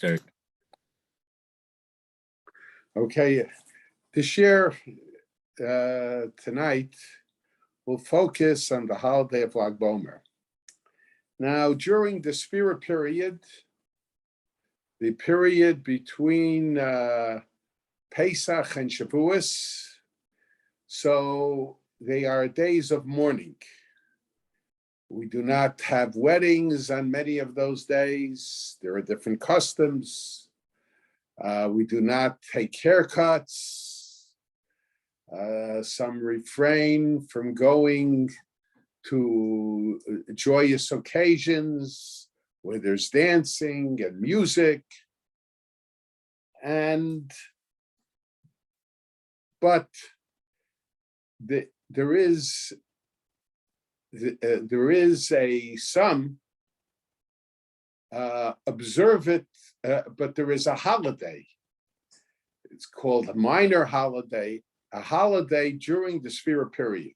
Third. Okay, this year, tonight, we'll focus on the holiday of Lag Bomer. Now, during the Sphira period, the period between Pesach and Shavuos, so they are days of mourning. We do not have weddings on many of those days. There are different customs. We do not take haircuts. Some refrain from going to joyous occasions where there's dancing and music. But there is some observe it, but there is a holiday. It's called a minor holiday, a holiday during the Sphira period.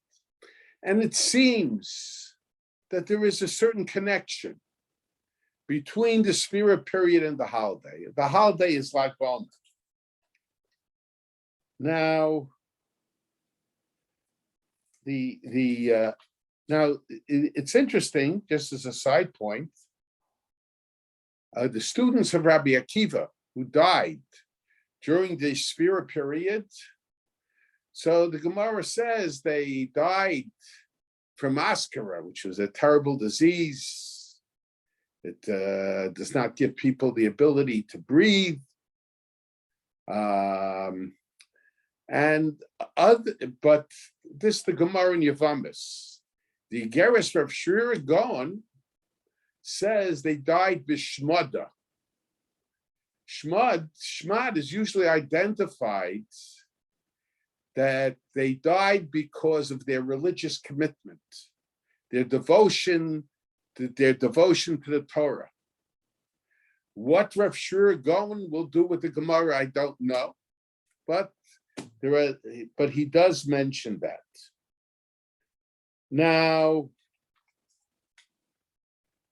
And it seems that there is a certain connection between the Sphira period and the holiday. The holiday is like Bomer. Now, it's interesting, just as a side point, the students of Rabbi Akiva who died during the Sphira period, so the Gemara says they died from askara, which was a terrible disease. It does not give people the ability to breathe. But this the Gemara in Yavamis. The Geras Rav Shrir Gaon says they died b'shmada. Shmad is usually identified that they died because of their religious commitment, their devotion to the Torah. What Rav Shrir Gaon will do with the Gemara, I don't know, but he does mention that. Now,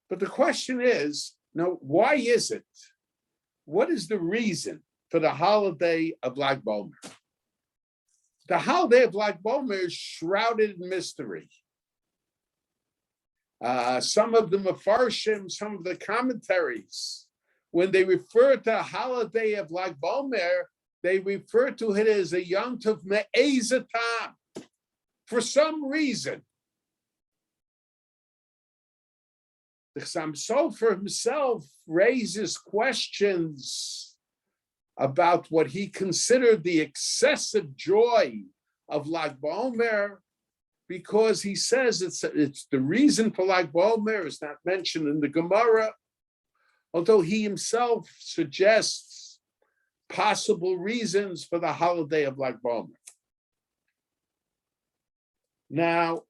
but the question is, now, why is it? What is the reason for the holiday of Lag Bomer? The holiday of Lag Bomer is shrouded in mystery. Some of the Mefarshim, some of the commentaries, when they refer to the holiday of Lag Bomer, they refer to it as a Yom Tov Me'ezatam. For some reason, the Chassam Sofer himself raises questions about what he considered the excessive joy of Lag Bomer, because he says it's the reason for Lag Bomer is not mentioned in the Gemara, although he himself suggests possible reasons for the holiday of Lag Bomer. Now,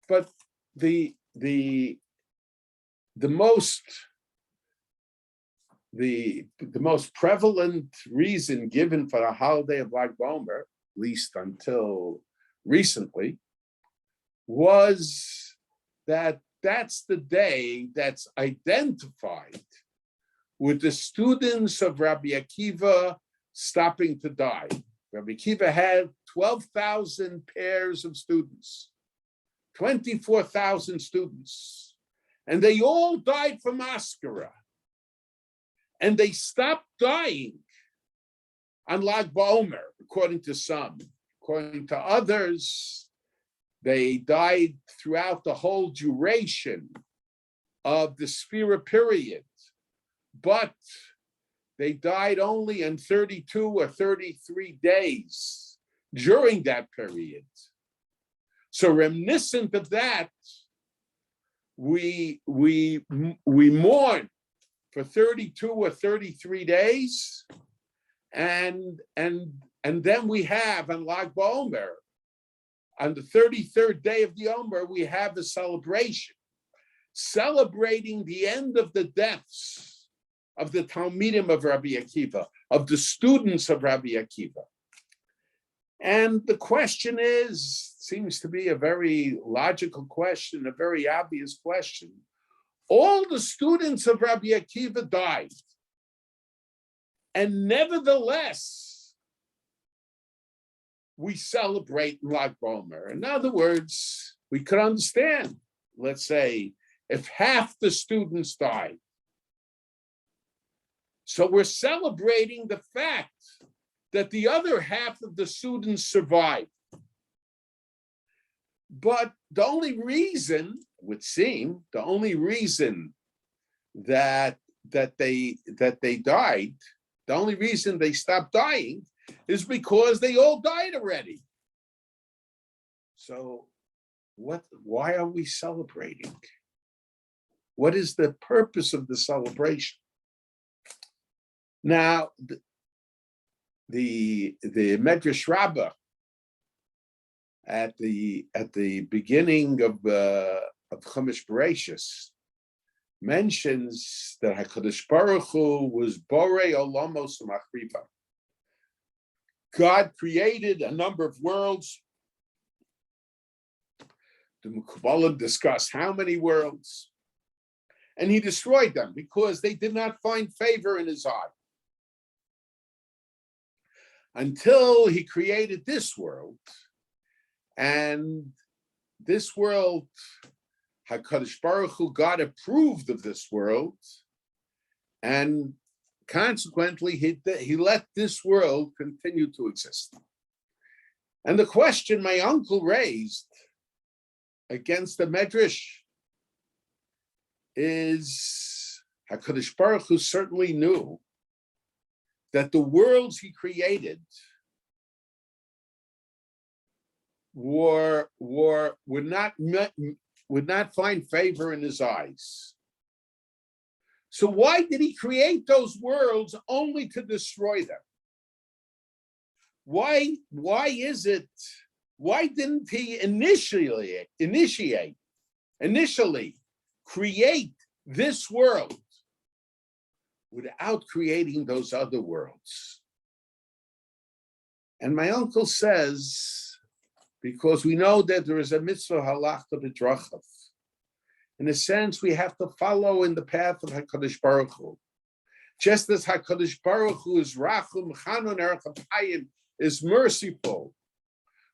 but the most prevalent reason given for the holiday of Lag Bomer, at least until recently, was that that's the day that's identified with the students of Rabbi Akiva stopping to die. Rabbi Akiva had 12,000 pairs of students, 24,000 students, and they all died from askara. And they stopped dying on Lag Bomer, according to some. According to others, they died throughout the whole duration of the Sphira period, but they died only in 32 or 33 days during that period. So reminiscent of that, we mourn for 32 or 33 days, and then we have on Lag Bomer, on the 33rd day of the Omer, we have a celebration, celebrating the end of the deaths of the Talmidim of Rabbi Akiva, of the students of Rabbi Akiva. And the question seems to be a very logical question, a very obvious question. All the students of Rabbi Akiva died. And nevertheless, we celebrate Lag BaOmer. In other words, we could understand, let's say, if half the students died. So we're celebrating the fact that the other half of the students survived. But the only reason, would seem, the only reason that they died, the only reason they stopped dying is because they all died already. So why are we celebrating? What is the purpose of the celebration? Now, the Medrash Rabbi at the beginning of Chumash Bereshis mentions that HaKadosh Baruch Hu was Borei Olamos Machriva. God created a number of worlds. The Mekubalim discuss how many worlds, and he destroyed them because they did not find favor in his eye. Until he created this world, and this world, HaKadosh Baruch Hu, God approved of this world, and consequently, he let this world continue to exist. And the question my uncle raised against the Medrash is, HaKadosh Baruch Hu certainly knew that the worlds he created would not find favor in his eyes. So why did he create those worlds only to destroy them? Why didn't he initially create this world without creating those other worlds? And my uncle says, because we know that there is a mitzvah halachta b'drachav. In a sense, we have to follow in the path of HaKadosh Baruch Hu. Just as HaKadosh Baruch Hu is Rachum, Chanun, Erech HaPayim, is merciful,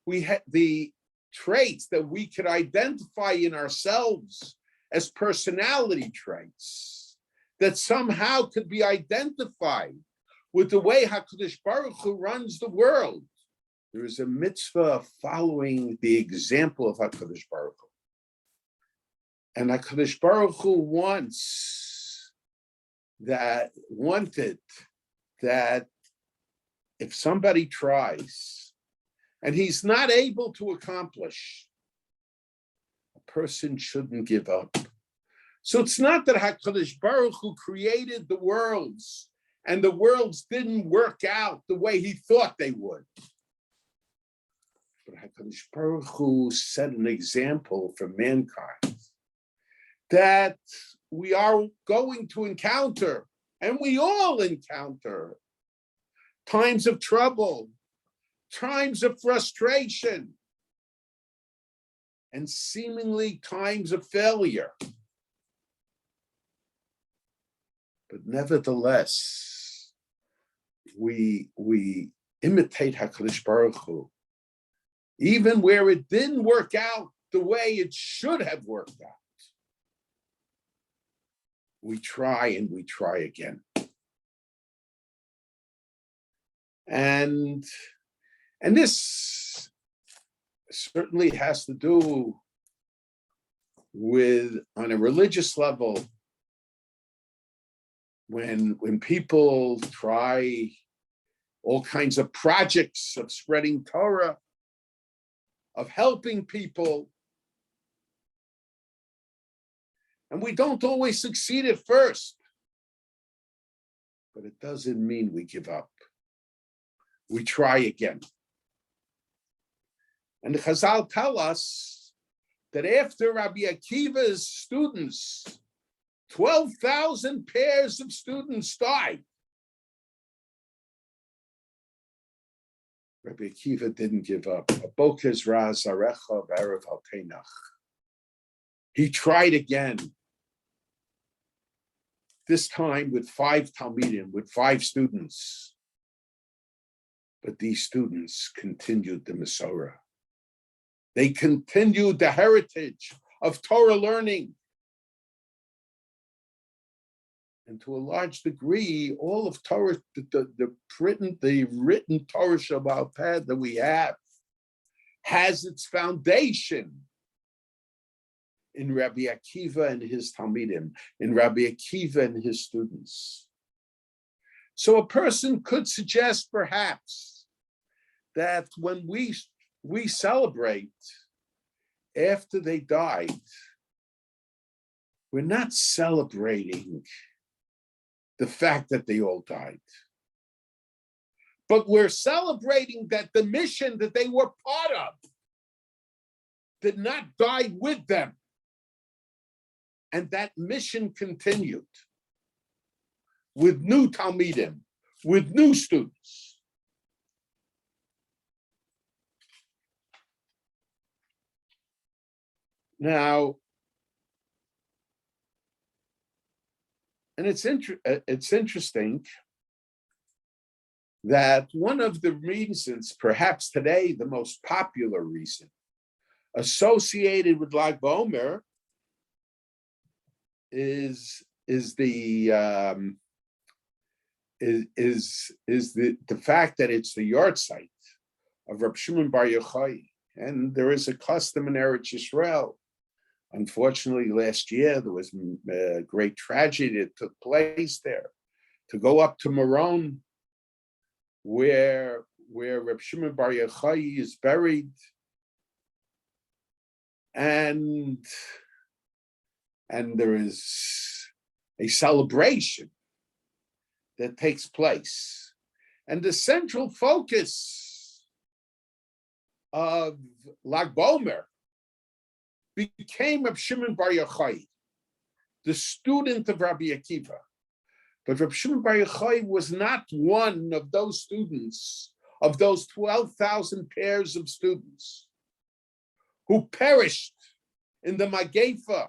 we have the traits that we could identify in ourselves as personality traits that somehow could be identified with the way HaKadosh Baruch Hu runs the world. There is a mitzvah of following the example of HaKadosh Baruch Hu. And HaKadosh Baruch Hu wanted that if somebody tries and he's not able to accomplish, a person shouldn't give up. So it's not that HaKadosh Baruch Hu created the worlds and the worlds didn't work out the way he thought they would. But HaKadosh Baruch Hu set an example for mankind that we are going to encounter, and we all encounter, times of trouble, times of frustration, and seemingly times of failure. But nevertheless, we imitate HaKadosh Baruch Hu, even where it didn't work out the way it should have worked out. We try and we try again. And this certainly has to do with, on a religious level, when people try all kinds of projects of spreading Torah, of helping people, and we don't always succeed at first, but it doesn't mean we give up. We try again. And the Chazal tell us that after Rabbi Akiva's students, 12,000 pairs of students died. Rabbi Akiva didn't give up. He tried again. this time with 5 Talmidim, with 5 students. But these students continued the Masorah. They continued the heritage of Torah learning. And to a large degree, all of Torah, the written Torah Shabbat Peh that we have has its foundation in Rabbi Akiva and his Talmidim, in Rabbi Akiva and his students. So a person could suggest perhaps that when we celebrate after they died, we're not celebrating the fact that they all died, but we're celebrating that the mission that they were part of did not die with them. And that mission continued with new Talmidim, with new students. Now, and it's interesting that one of the reasons, perhaps today the most popular reason, associated with Lag BaOmer is the fact that it's the yard site of Reb Shimon Bar Yochai, and there is a custom in Eretz Yisrael. Unfortunately, last year there was a great tragedy that took place there. To go up to Meron, where Reb Shimon Bar Yochai is buried, and there is a celebration that takes place. And the central focus of Lag BaOmer became Reb Shimon Bar Yochai, the student of Rabbi Akiva. But Reb Shimon Bar Yochai was not one of those students, of those 12,000 pairs of students who perished in the Magefa.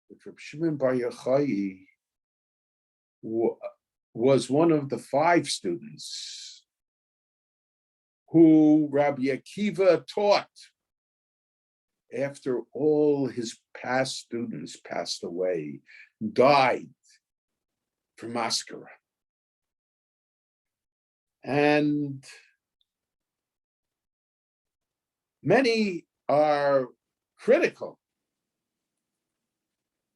But Reb Shimon Bar Yochai was one of the 5 students who Rabbi Akiva taught after all his past students passed away, died from Askara. And many are critical.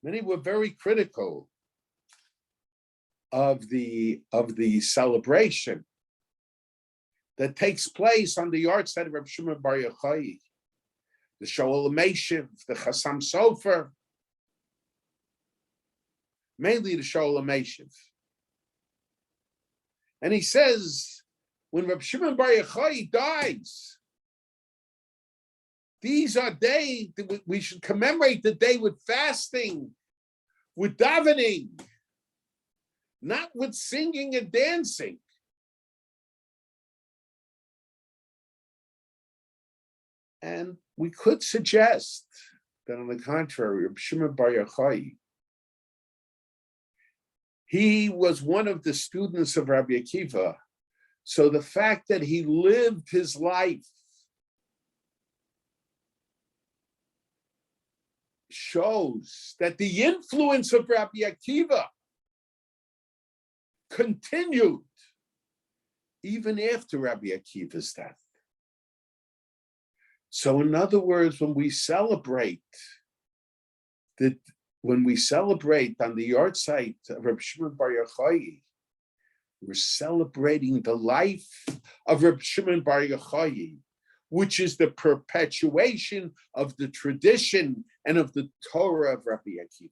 Many were very critical of the celebration that takes place on the yard site of Reb Shimon Bar Yochai, the Soloveichik, the Chassam Sofer, mainly the Soloveichik. And he says, when Reb Shimon Bar Yochai dies, these are days that we should commemorate the day with fasting, with davening, not with singing and dancing. And we could suggest that, on the contrary, Reb Shimon Bar Yochai, he was one of the students of Rabbi Akiva. So the fact that he lived his life shows that the influence of Rabbi Akiva continued even after Rabbi Akiva's death. So in other words, when we celebrate on the yard site of Reb Shimon Bar Yochai, we're celebrating the life of Reb Shimon Bar Yochai, which is the perpetuation of the tradition and of the Torah of Rabbi Akiva.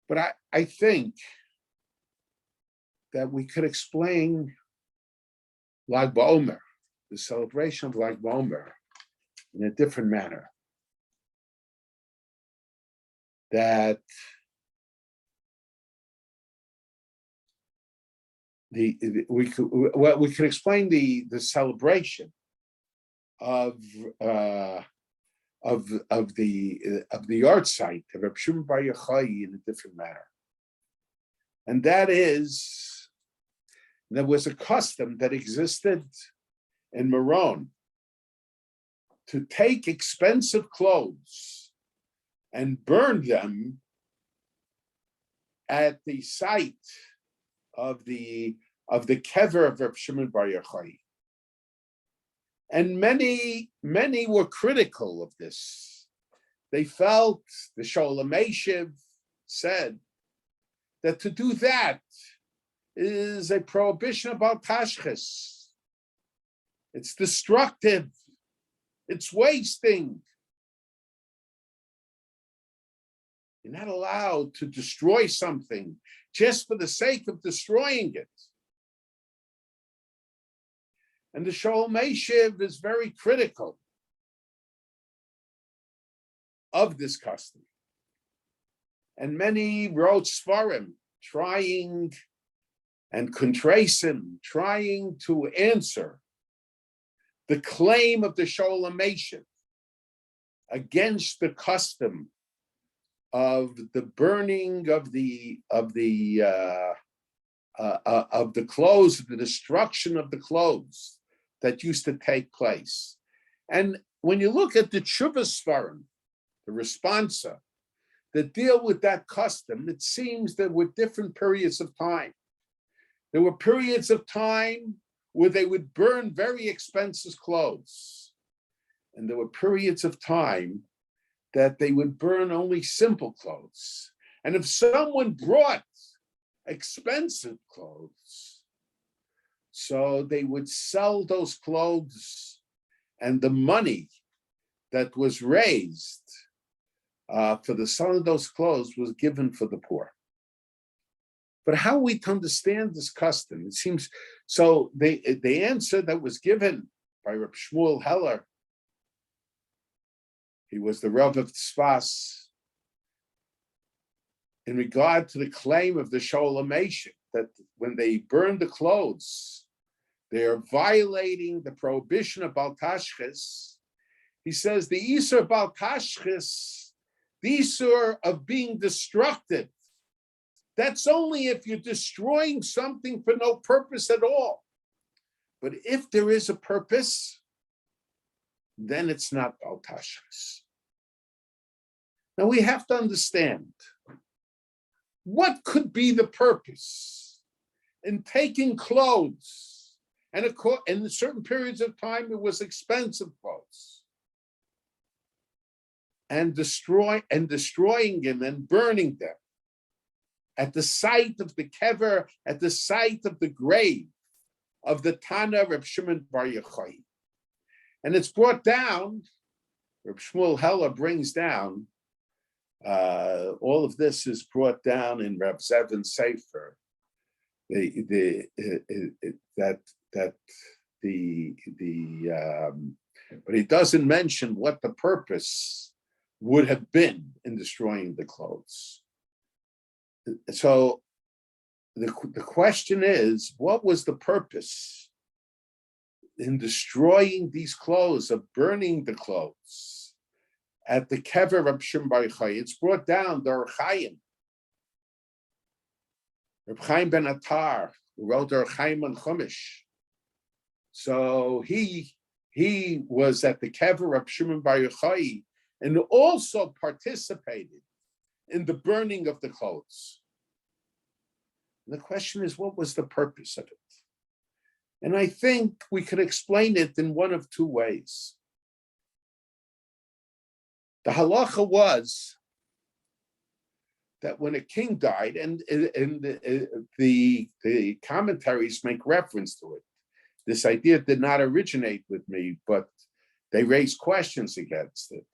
But I think that we could explain Lag BaOmer, the celebration of Lag BaOmer, in a different manner. That we could explain the celebration of the yard site of Reb Shimon Bar Yochai in a different manner, and that is there was a custom that existed in Meron to take expensive clothes and burn them at the site of the kever of Reb Shimon Bar Yochai. And many were critical of this. They felt, the Soloveichik said, that to do that is a prohibition about tashchis. It's destructive. It's wasting. You're not allowed to destroy something just for the sake of destroying it. And the Soloveichik is very critical of this custom. And many wrote Sfarim, trying and contrasting, trying to answer the claim of the Soloveichik against the custom of the burning of the clothes, the destruction of the clothes that used to take place. And when you look at the Tshuva Sfarim, the responsa that deal with that custom, it seems there were different periods of time. There were periods of time where they would burn very expensive clothes. And there were periods of time that they would burn only simple clothes. And if someone brought expensive clothes, so they would sell those clothes, and the money that was raised for the selling of those clothes was given for the poor. But how are we to understand this custom? It seems so. The answer that was given by Reb Shmuel Heller, he was the Rav of Tzfas, in regard to the claim of the Soloveichik that when they burn the clothes, they are violating the prohibition of Bal Tashchis. He says the Isur Bal Tashchis, the Isur of being destructive, that's only if you're destroying something for no purpose at all. But if there is a purpose, then it's not Bal Tashchis. Now we have to understand, what could be the purpose in taking clothes, and in certain periods of time it was expensive clothes, and destroying them and burning them at the site of the kever, at the site of the grave of the Tana Reb Shimon Bar Yochai. And it's brought down, Reb Shmuel Heller brings down, all of this is brought down in Reb Zevin's Sefer. But he doesn't mention what the purpose would have been in destroying the clothes. So the question is, what was the purpose in destroying these clothes, of burning the clothes at the kever of Shimon Bar Yochai? It's brought down, the Chaim, Reb Chaim ben Attar, who wrote the Chaim on Chumash. So he was at the kever of Shimon Bar Yochai and also participated in the burning of the clothes. And the question is, what was the purpose of it? And I think we could explain it in one of two ways. The halacha was that when a king died, and the commentaries make reference to it, this idea did not originate with me, but they raised questions against it.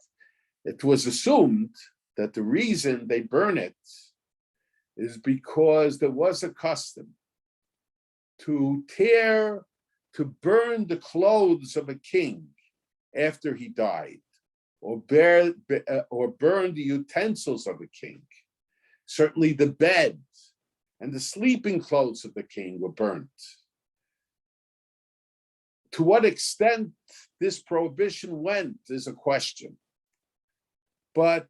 It was assumed that the reason they burn it is because there was a custom to burn the clothes of a king after he died, or burn the utensils of a king. Certainly the bed and the sleeping clothes of the king were burnt To what extent this prohibition went is a question. But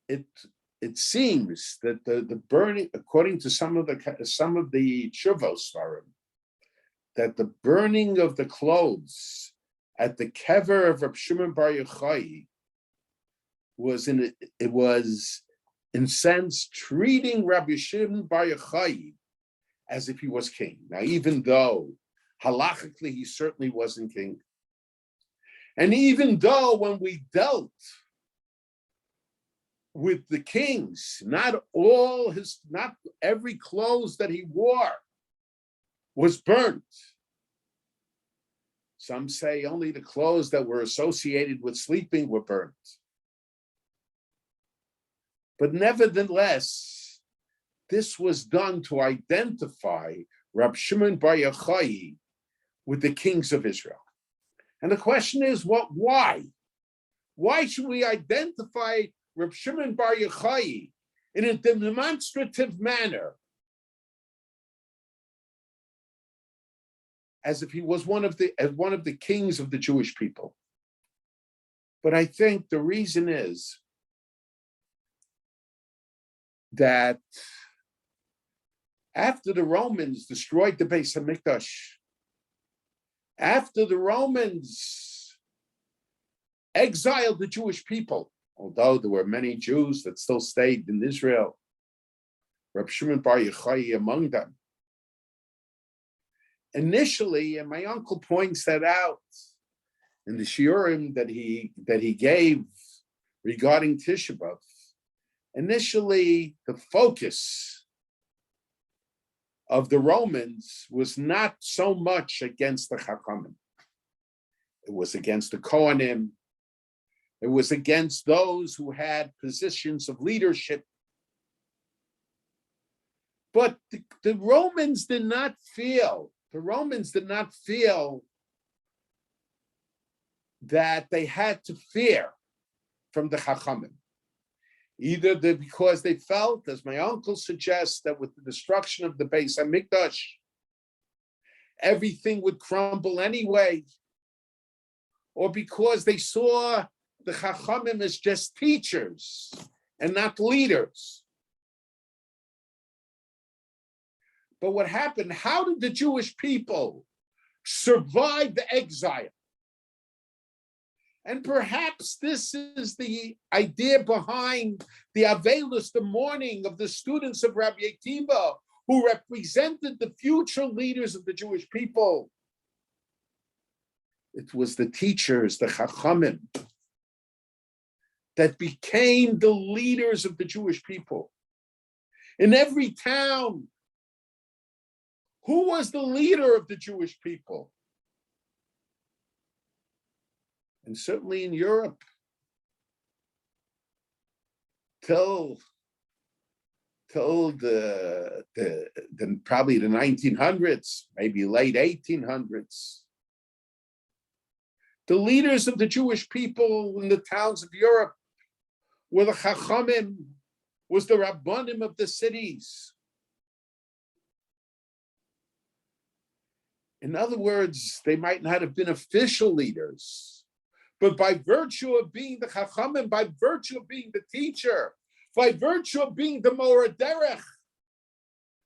it seems that the burning, according to some of the Chuvos Svarim, that the burning of the clothes at the kever of Reb Shimon Bar Yochai was in sense treating Rabbi Shimon Bar Yochai as if he was king. Now, even though halachically he certainly wasn't king, and even though when we dealt with the kings, not every clothes that he wore was burnt. Some say only the clothes that were associated with sleeping were burnt. But nevertheless, this was done to identify Rab Shimon Bar Yochai with the kings of Israel. And the question is, why? Why should we identify Rab Shimon Bar Yochai in a demonstrative manner as if he was one of the kings of the Jewish people? But I think the reason is that after the Romans destroyed the Beis Hamikdash, after the Romans exiled the Jewish people, although there were many Jews that still stayed in Israel, Reb Shimon Bar Yochai among them. Initially, and my uncle points that out in the shiurim that he gave regarding Tisha B'Av, initially the focus of the Romans was not so much against the Chachamim. It was against the Kohanim. It was against those who had positions of leadership. But the Romans did not feel that they had to fear from the Chachamim. Either because they felt, as my uncle suggests, that with the destruction of the Beis Hamikdash, everything would crumble anyway, or because they saw the Chachamim as just teachers and not leaders. But what happened? How did the Jewish people survive the exile? And perhaps this is the idea behind the Avelus, the mourning of the students of Rabbi Akiva, who represented the future leaders of the Jewish people. It was the teachers, the Chachamim, that became the leaders of the Jewish people. In every town, who was the leader of the Jewish people? And certainly in Europe, till the probably the 1900s, maybe late 1800s, the leaders of the Jewish people in the towns of Europe were the Chachamim, was the Rabbanim of the cities. In other words, they might not have been official leaders, but by virtue of being the Chachamim, by virtue of being the teacher, by virtue of being the Mora Derech,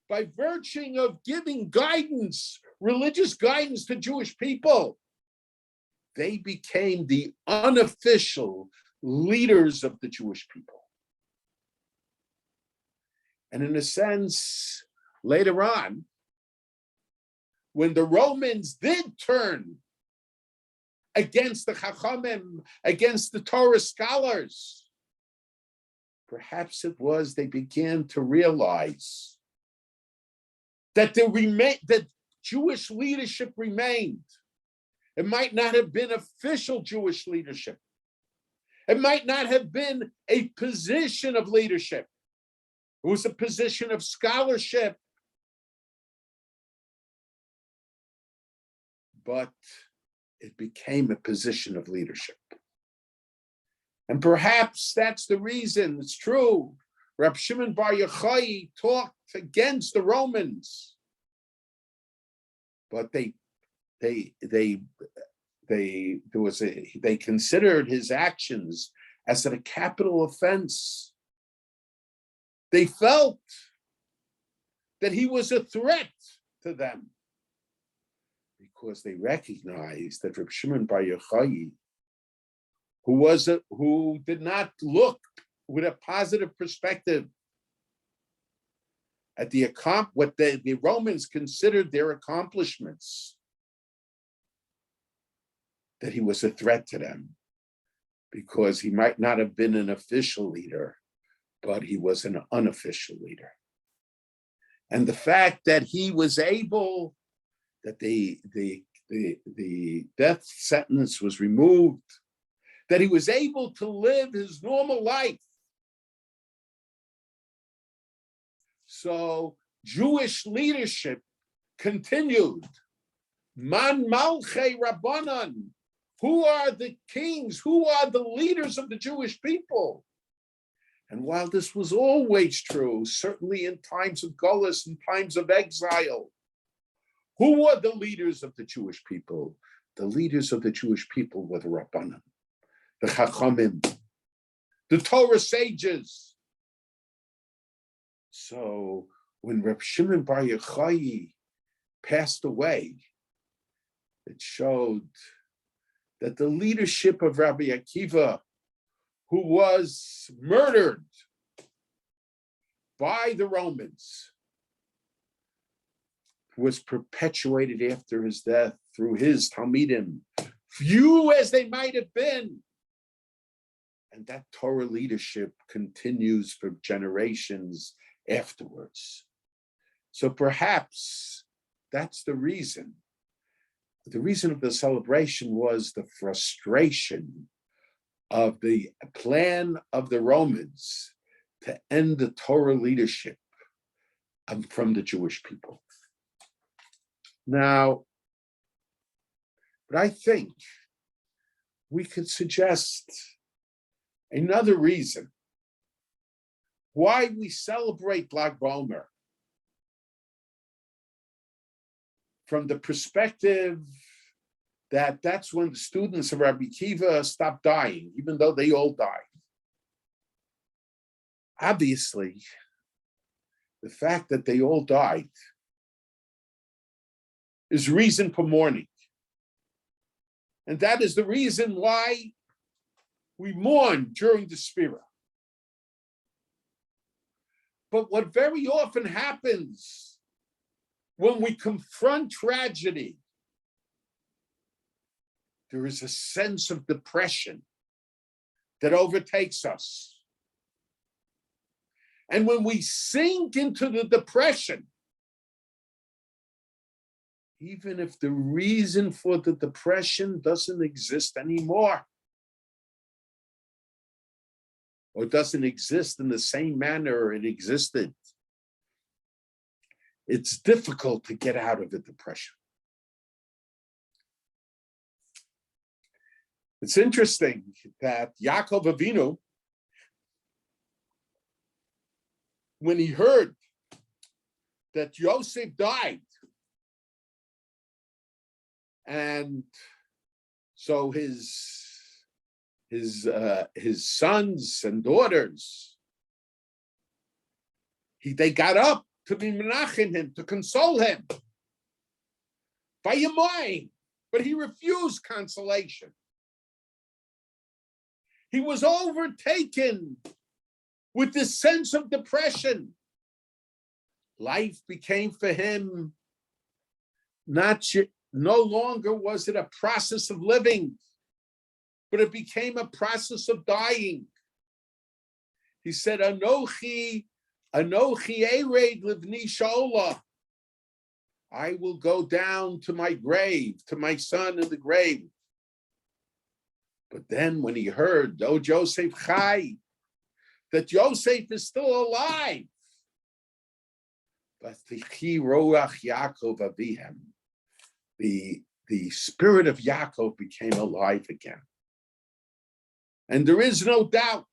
by virtue of giving guidance, religious guidance to Jewish people, they became the unofficial leaders of the Jewish people. And in a sense, later on, when the Romans did turn against the Chachamim, against the Torah scholars, perhaps it was they began to realize that that Jewish leadership remained. It might not have been official Jewish leadership. It might not have been a position of leadership. It was a position of scholarship. But it became a position of leadership. And perhaps that's the reason. It's true. Rab Shimon Bar Yochai talked against the Romans. But they they considered his actions as a capital offense. They felt that he was a threat to them because they recognized that Reb Shimon Bar Yochai, who did not look with a positive perspective at what the Romans considered their accomplishments, that he was a threat to them because he might not have been an official leader, but he was an unofficial leader. And the fact that he was able, that the death sentence was removed, that he was able to live his normal life. So Jewish leadership continued. Man Malchei Rabbanan. Who are the kings? Who are the leaders of the Jewish people? And while this was always true, certainly in times of Golus and times of exile, who were the leaders of the Jewish people? The leaders of the Jewish people were the Rabbanan, the Chachamim, the Torah sages. So when Reb Shimon Bar Yochai passed away, it showed that the leadership of Rabbi Akiva, who was murdered by the Romans, was perpetuated after his death through his Talmidim, few as they might have been. And that Torah leadership continues for generations afterwards. So perhaps that's the reason. The reason of the celebration was the frustration of the plan of the Romans to end the Torah leadership from the Jewish people. Now, but I think we could suggest another reason why we celebrate Lag BaOmer from the perspective that that's when the students of Rabbi Akiva stopped dying, even though they all died. Obviously, the fact that they all died is reason for mourning. And that is the reason why we mourn during the Spira. But what very often happens when we confront tragedy, there is a sense of depression that overtakes us. And when we sink into the depression, even if the reason for the depression doesn't exist anymore, or doesn't exist in the same manner it existed, it's difficult to get out of the depression. It's interesting that Yaakov Avinu, when he heard that Yosef died, and so his sons and daughters, they got up to be menachem him, to console him. Vayamoy, but he refused consolation. He was overtaken with this sense of depression. Life became for him no longer was it a process of living, but it became a process of dying. He said, Anochi ered livni sha'olah. I will go down to my grave, to my son in the grave. But then when he heard, oh, Yosef Chai, that Yosef is still alive, but the Roach Yaakov Avihem, the spirit of Yaakov became alive again. And there is no doubt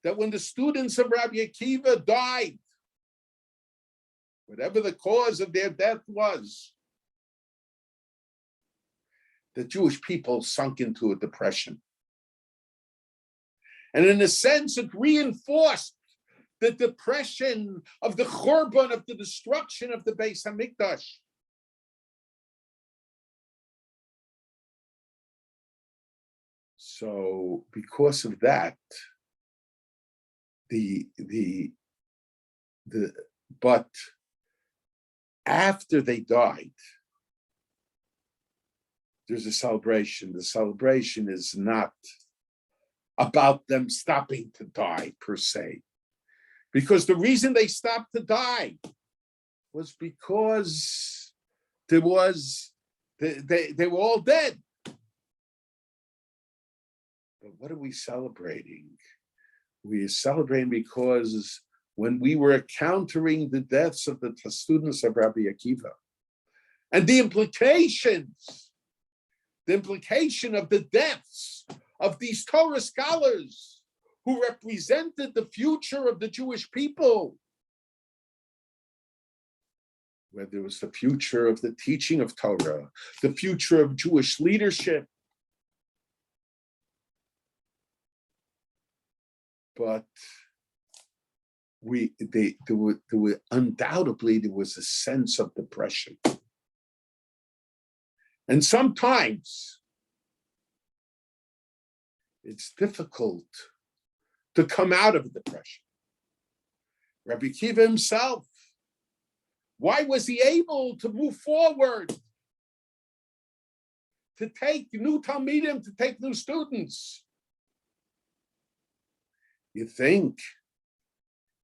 that when the students of Rabbi Akiva died, whatever the cause of their death was, the Jewish people sunk into a depression. And in a sense, it reinforced the depression of the Churban, of the destruction of the Beis Hamikdash. So because of that, but after they died, there's a celebration. The celebration is not about them stopping to die per se, because the reason they stopped to die was because they were all dead. But what are we celebrating? We are celebrating because when we were encountering the deaths of the students of Rabbi Akiva, and the implication of the deaths of these Torah scholars who represented the future of the Jewish people, whether it was the future of the teaching of Torah, the future of Jewish leadership. But undoubtedly there was a sense of depression. And sometimes it's difficult to come out of depression. Rabbi Akiva himself, why was he able to move forward, to take new Talmidim, to take new students? You think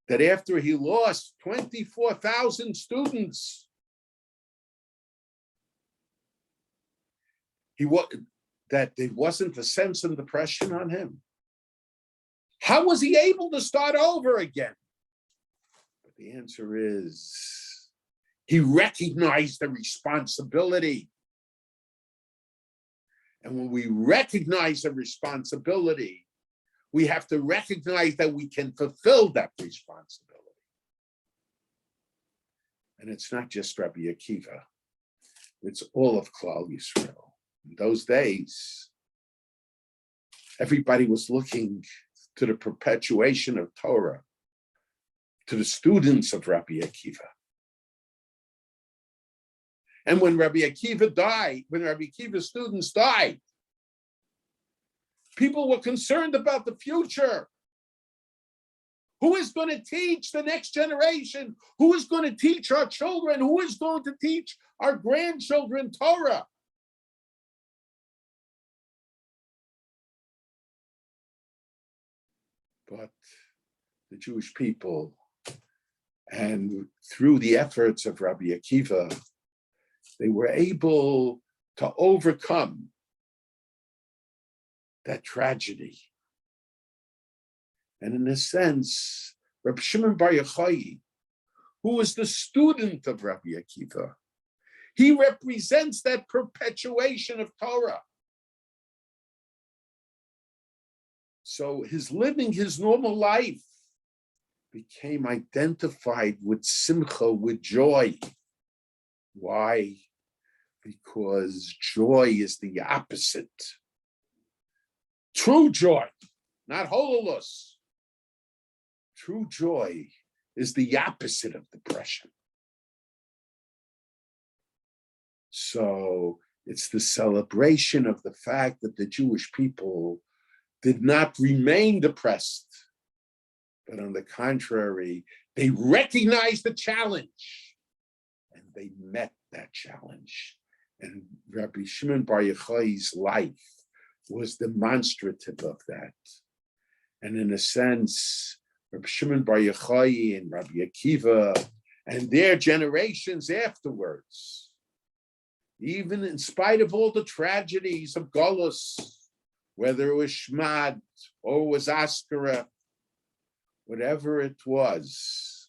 that after he lost 24,000 students, that there wasn't a sense of depression on him? How was he able to start over again? But the answer is, he recognized the responsibility. And when we recognize the responsibility, we have to recognize that we can fulfill that responsibility. And it's not just Rabbi Akiva, it's all of Klal Yisrael. In those days, everybody was looking to the perpetuation of Torah, to the students of Rabbi Akiva. And when Rabbi Akiva died, when Rabbi Akiva's students died, people were concerned about the future. Who is going to teach the next generation? Who is going to teach our children? Who is going to teach our grandchildren Torah? But the Jewish people, and through the efforts of Rabbi Akiva, they were able to overcome that tragedy. And in a sense, Rabbi Shimon Bar Yochai, who was the student of Rabbi Akiva, he represents that perpetuation of Torah. So his living his normal life became identified with simcha, with joy. Why? Because joy is the opposite. True joy, not hololus. True joy is the opposite of depression. So it's the celebration of the fact that the Jewish people did not remain depressed, but on the contrary, they recognized the challenge and they met that challenge. And Rabbi Shimon Bar Yochai's life was demonstrative of that. And in a sense, Rabbi Shimon Bar Yochai and Rabbi Akiva and their generations afterwards, even in spite of all the tragedies of Golus, whether it was Shmad or it was Askara, whatever it was,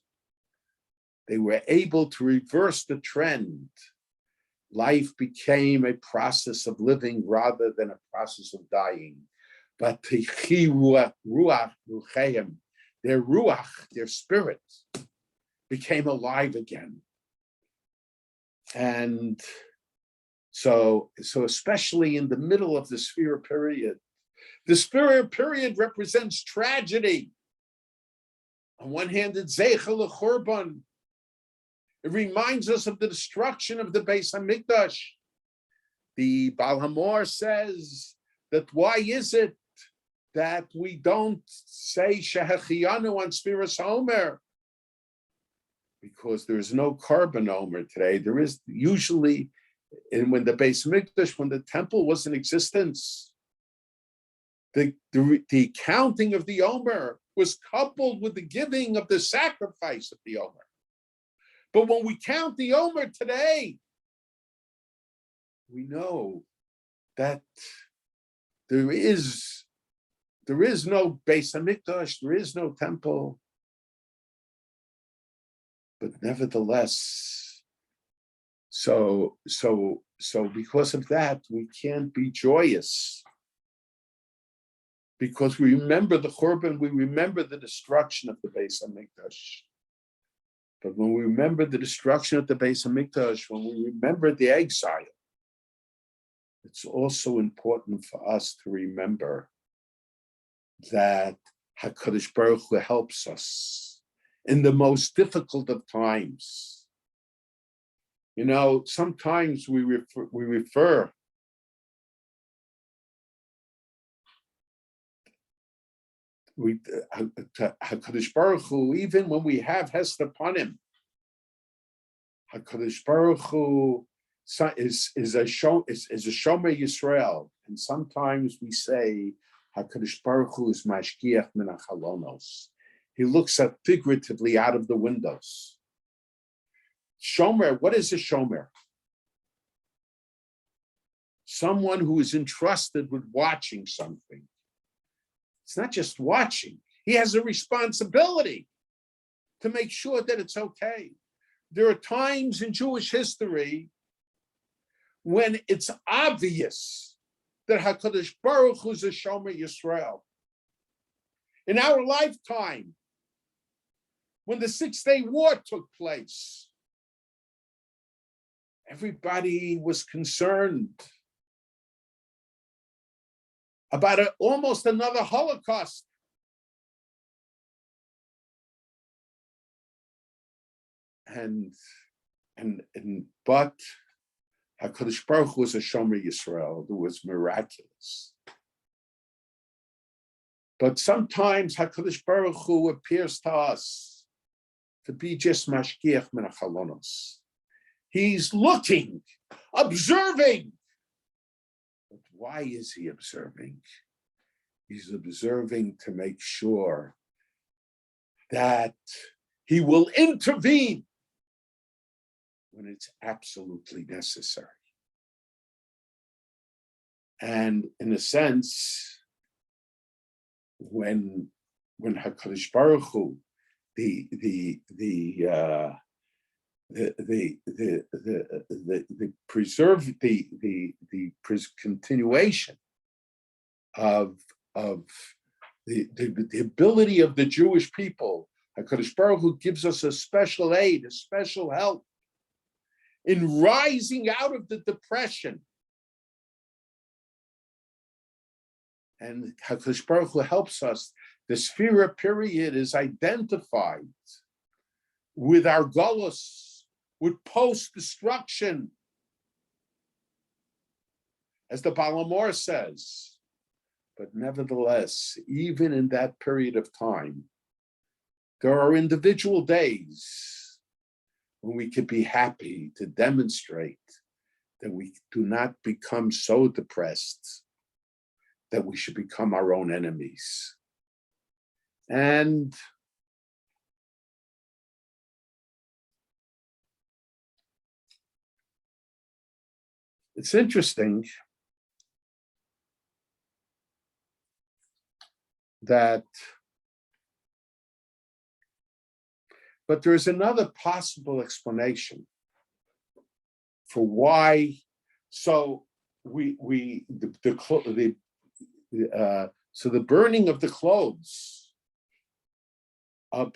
they were able to reverse the trend. Life became a process of living rather than a process of dying. But their ruach, their spirit, became alive again. And So especially in the middle of the Sphira period, the Sphira period represents tragedy. On one hand, it's Zeichel Churban. It reminds us of the destruction of the Beis Hamikdash. The Baal Hamor says that why is it that we don't say Shehechiyanu on Sfiras Homer? Because there is no Korban Omer today. There is usually, and when the Beis Hamikdash, when the temple was in existence, the counting of the Omer was coupled with the giving of the sacrifice of the Omer. But when we count the Omer today, we know that there is no Beis Hamikdash, there is no temple. But nevertheless, so because of that, we can't be joyous. Because we remember the Churban, we remember the destruction of the Beis Hamikdash. But when we remember the destruction of the Beis Hamikdash, when we remember the exile, it's also important for us to remember that HaKadosh Baruch Hu helps us in the most difficult of times. You know, sometimes we refer HaKadosh Baruch Hu, even when we have Hesed upon him, HaKadosh Baruch Hu is a Shomer Yisrael, and sometimes we say HaKadosh Baruch Hu is Mashgiach min hachalonos. He looks at figuratively out of the windows. Shomer, what is a Shomer? Someone who is entrusted with watching something. It's not just watching. He has a responsibility to make sure that it's okay. There are times in Jewish history when it's obvious that HaKadosh Baruch Hu is a Shomer Yisrael. In our lifetime, when the 6-Day War took place, everybody was concerned about almost another Holocaust. But HaKadosh Baruch Hu was a Shomer Yisrael who was miraculous. But sometimes HaKadosh Baruch Hu appears to us to be just Mashgiach min hachalonos. He's looking, observing. But why is he observing? He's observing to make sure that he will intervene when it's absolutely necessary. And in a sense, when HaKadosh Baruch Hu, the continuation of the ability of the Jewish people, HaKadosh Baruch Hu gives us a special aid, a special help in rising out of the depression. And HaKadosh Baruch Hu helps us. The Sphira period is identified with our Golus, with post-destruction. As the Baal Hamor says, but nevertheless, even in that period of time, there are individual days when we could be happy to demonstrate that we do not become so depressed that we should become our own enemies. And it's interesting that, but there's another possible explanation for why. So so the burning of the clothes the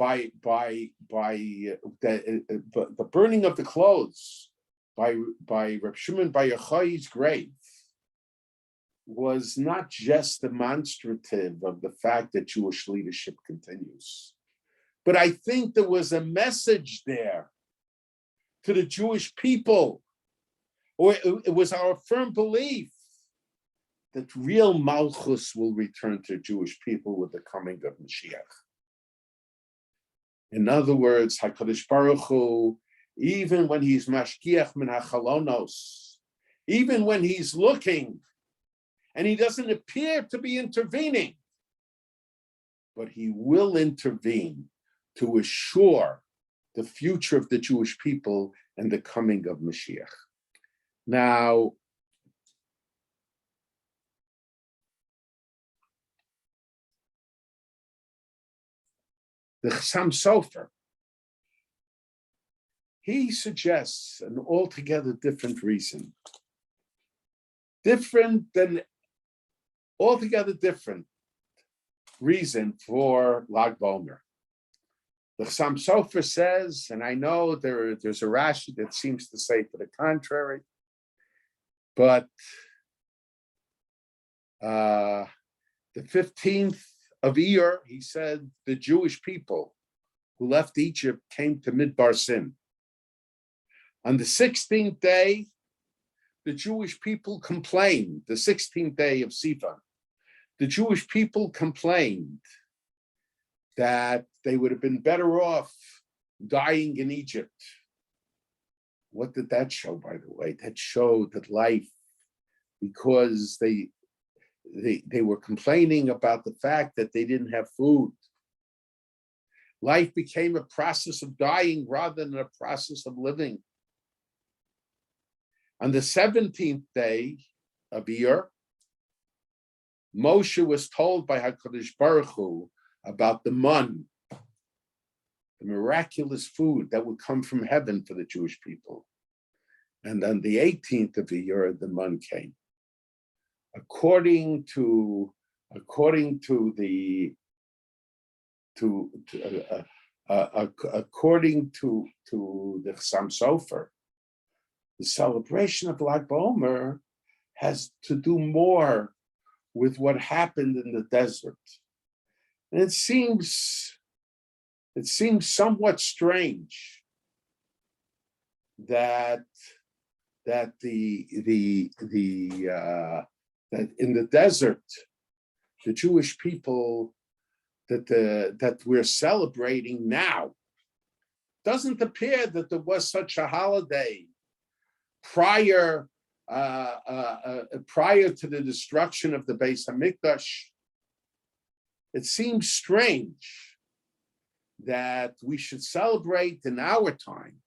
burning of the clothes by Reb Shimon Bar Yochai's grave was not just demonstrative of the fact that Jewish leadership continues, but I think there was a message there to the Jewish people, or it was our firm belief that real Malchus will return to Jewish people with the coming of Mashiach. In other words, HaKadosh Baruch Hu, even when he's mashkiach min hachalonos, even when he's looking and he doesn't appear to be intervening, but he will intervene to assure the future of the Jewish people and the coming of Mashiach. Now, the Chassam Sofer, he suggests an altogether different reason. Altogether different reason for Lag BaOmer. The Chassam Sofer says, and I know there's a Rashi that seems to say to the contrary, but the 15th of Iyar, he said, the Jewish people who left Egypt came to Midbar Sin. On the 16th day, the Jewish people complained, the 16th day of Sivan, the Jewish people complained that they would have been better off dying in Egypt. What did that show, by the way? That showed that life, because they were complaining about the fact that they didn't have food. Life became a process of dying rather than a process of living. On the 17th day of Iyar, Moshe was told by HaKadosh Baruch Hu about the man, the miraculous food that would come from heaven for the Jewish people. And on the 18th of Iyar, the man came. According to the Chassam Sofer, the celebration of Lag BaOmer has to do more with what happened in the desert. And it seems somewhat strange that that in the desert, the Jewish people that we're celebrating now, doesn't appear that there was such a holiday prior to the destruction of the Beis Hamikdash. It seems strange that we should celebrate in our time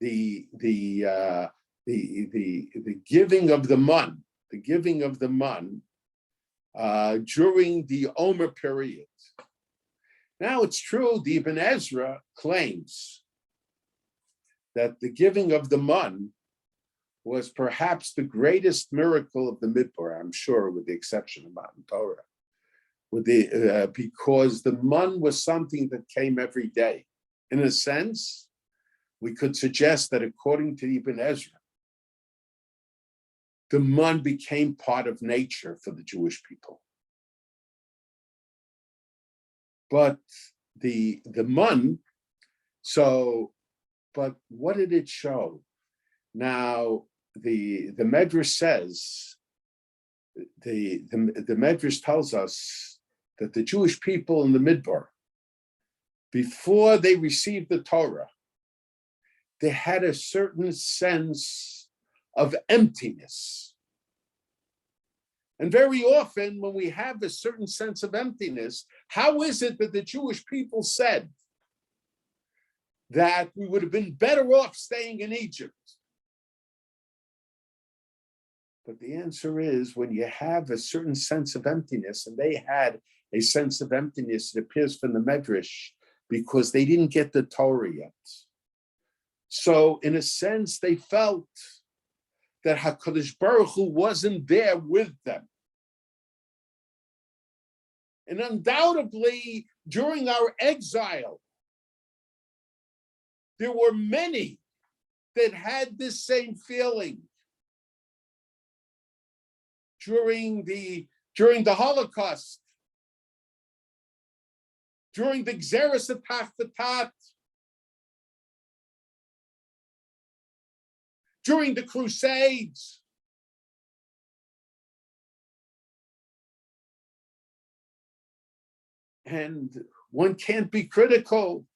the giving of the man, during the Omer period. Now it's true, the Ibn Ezra claims that the giving of the man was perhaps the greatest miracle of the Midbar, I'm sure, with the exception of Matan Torah, because the man was something that came every day. In a sense, we could suggest that according to Ibn Ezra, the man became part of nature for the Jewish people. But the man, but what did it show? Now, the Medrash says, the Medrash tells us that the Jewish people in the Midbar, before they received the Torah, they had a certain sense of emptiness. And very often when we have a certain sense of emptiness, how is it that the Jewish people said that we would have been better off staying in Egypt? But the answer is, when you have a certain sense of emptiness, and they had a sense of emptiness, it appears from the Medrash, because they didn't get the Torah yet. So in a sense, they felt that HaKadosh Baruch Hu wasn't there with them. And undoubtedly, during our exile, there were many that had this same feeling during the Holocaust, during the Gzeres Tat, during the Crusades. And one can't be critical,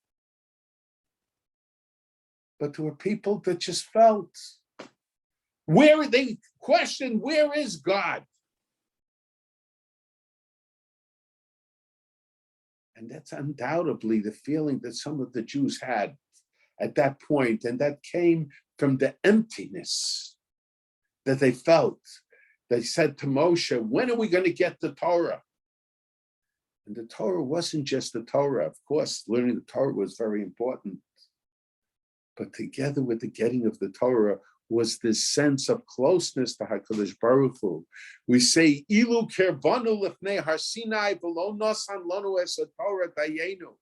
but there were people that just felt, they questioned, where is God? And that's undoubtedly the feeling that some of the Jews had at that point, and that came from the emptiness that they felt. They said to Moshe, when are we going to get the Torah? And the Torah wasn't just the Torah. Of course, learning the Torah was very important. But together with the getting of the Torah was this sense of closeness to HaKadosh Baruch Hu. We say, Ilu kervanu lifnei har Sinai v'lo nosan lanu es haTorah dayenu.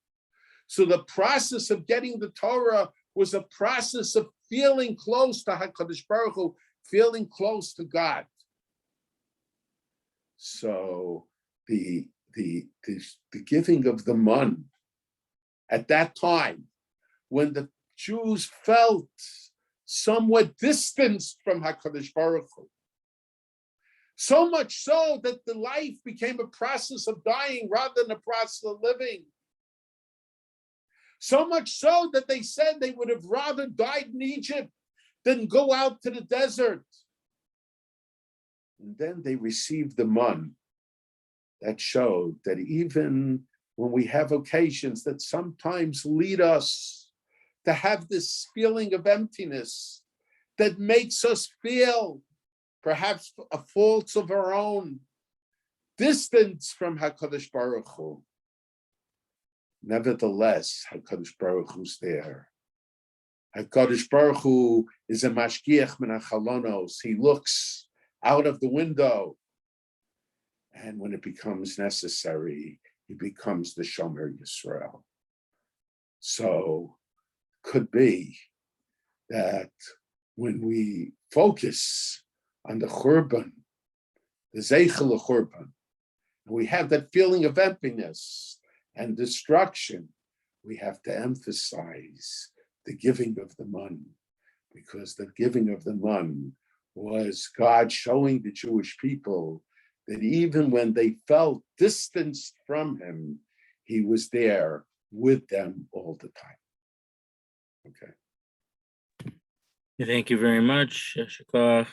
So the process of getting the Torah was a process of feeling close to HaKadosh Baruch Hu, feeling close to God. So the giving of the mun at that time, when the Jews felt somewhat distanced from HaKadosh Baruch Hu, so much so that the life became a process of dying rather than a process of living. So much so that they said they would have rather died in Egypt than go out to the desert. And then they received the mun that showed that even when we have occasions that sometimes lead us to have this feeling of emptiness that makes us feel perhaps a faults of our own, distance from HaKadosh Baruch Hu. Nevertheless, HaKadosh Baruch Hu's there. HaKadosh Baruch Hu is a mashgiach min hachalonos. He looks out of the window. And when it becomes necessary, he becomes the Shomer Yisrael. So, could be that when we focus on the Churban, the Zeichel Churban, we have that feeling of emptiness and destruction, we have to emphasize the giving of the mun, because the giving of the mun was God showing the Jewish people that even when they felt distanced from him, he was there with them all the time. Okay. Thank you very much, Shakar.